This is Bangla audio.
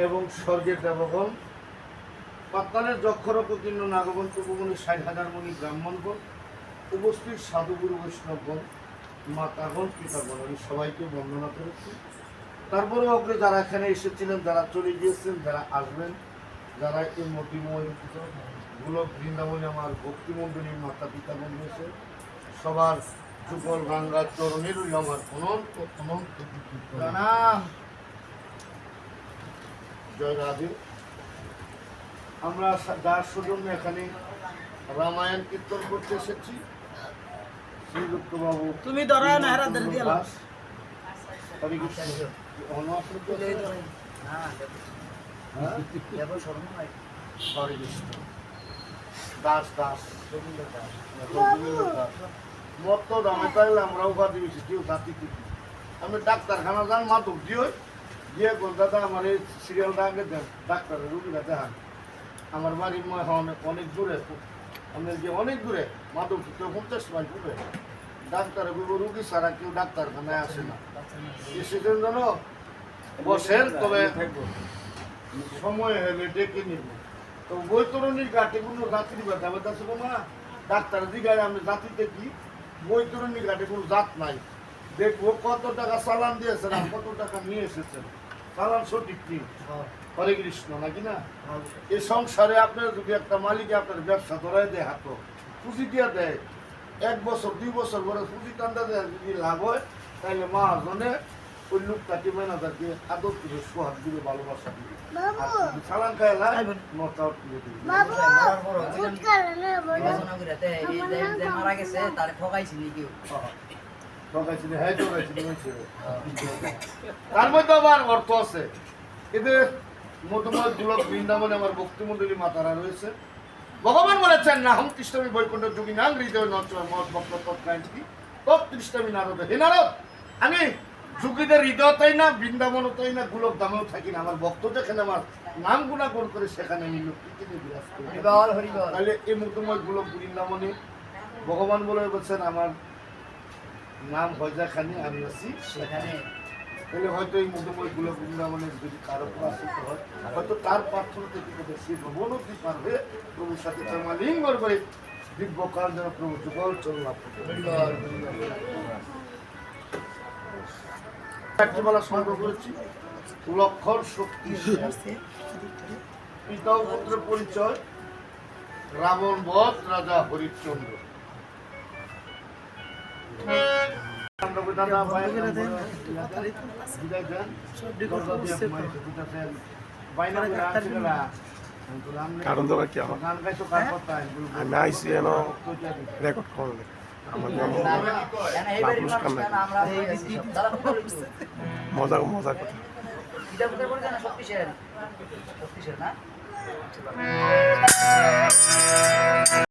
এবং স্বর্গের দেবগণ, পাতালের যক্ষরকীর্ণ নাগবন তপমণি ৬০,০০০ মণি ব্রাহ্মণগণ, উপস্থিত সাধুগুরু বৈষ্ণবগণ, মাতাগণ, পিতাগণ, আমি সবাইকে বন্দনা করেছি। তারপরে অগ্রে যারা এখানে এসেছিলেন, যারা চলে গিয়েছেন, যারা আসবেন, যারা এই মতিময় গোলক বৃন্দাবনে আমার ভক্তিমণ্ডলীর মাতা পিতা বন্ধুছে, সবার যুগল গঙ্গা চরণের আমার অনন্ত অনন্ত প্রণাম। জয় রাধে। আমরা যার সৌজন্য এখানে রামায়ণ কীর্তন করতে এসেছি, শ্রীযুক্ত বাবু তুমি ধরায় না হারা দেন দিয়া দাস, হরে কৃষ্ণ। হরে কৃষ্ণ দাস দাস মত দামে তাইলে আমরা উপাধি বেশি কেউ জাতি থেকে আমি ডাক্তারখানা যান মাদক দিয়ে গিয়ে কলকাতা আমার এই সিরিয়ালটা আগে দেন, ডাক্তারের রুগীরা দেখান। আমার বাড়ির মা অনেক দূরে, আমি যে অনেক দূরে মাদক কেউ 50 মাইল দূরে, ডাক্তারে বলবো রুগী ছাড়া কেউ ডাক্তারখানায় আসে না। এসেছেন যেন বসেন, তবে সময় হলে ডেকে নিব। তো বৈতরণীর ঘাটে কোনো যাত্রী ব্যথা ব্যথা না, ডাক্তার দিঘায় আমি জাতিতে কি বৈতরণীর ঘাটে কোনো জাত নাই। দেখবো কত টাকা চালান দিয়েছেন আর কত টাকা নিয়ে এসেছেন, চালান সঠিক কি। হরে কৃষ্ণ নাকি না? এই সংসারে আপনার যদি একটা মালিকে আপনার ব্যবসা ধরাই দেয়, হাত পুঁজি দিয়ে দেয়, 1 বছর 2 বছর পরে পুঁজি টান্দা দেয়, যদি লাভ হয় তাহলে মহাজনে ওই লোকটাকে ম্যানেজারকে আদর দিবে, সোহাগ দিবে, ভালোবাসা দিবে। চালান খায় নট আউট করে দিবে। মারা গেছে তার ঠকাইছিল কেউ, তার মধ্যে আবার অর্থ আছে। এদের মধুময় গোলক বৃন্দাবনে আমার ভক্তিমণ্ডলী মাতারা রয়েছে। ভগবান বলেছেন না হম কৃষ্ণমী বৈকুণ্ঠ যোগী নাম হৃদয় নচয় মত ভক্ত তৎকান্তি তৎকৃষ্ণমী নারদ। হে নারদ, আমি যোগীদের হৃদয়তেই না, বৃন্দাবনতেই না, গোলক ধামেও থাকি না। আমার ভক্ত যেখানে আমার নাম গুণাগুণ করে সেখানে আমি লক্ষ্মীকে বিরাজ করি। তাহলে এই মধুময় গোলক বৃন্দাবনে ভগবান বলে বলছেন আমার নাম হয় যেখানে আমি আছি সেখানে। তাহলে হয়তো এই মধুময় গোলক বৃন্দাবনের যদি কারো প্রকাশিত হয়, হয়তো তার প্রার্থনা থেকে কোথাও সে ভবনতি পারবে প্রভুর সাথে লিঙ্গর করে দিব্যকাল যেন প্রভু যুগল চল লাভ বলা সংগ্রহ করেছি। লক্ষণ শক্তি পিতা ও পুত্রের পরিচয়, রাবণ বধ, রাজা হরিশ্চন্দ্র। কারণ তো কি আমি আইসি এন রেকর্ড করলে আমার মজা মজা কথা।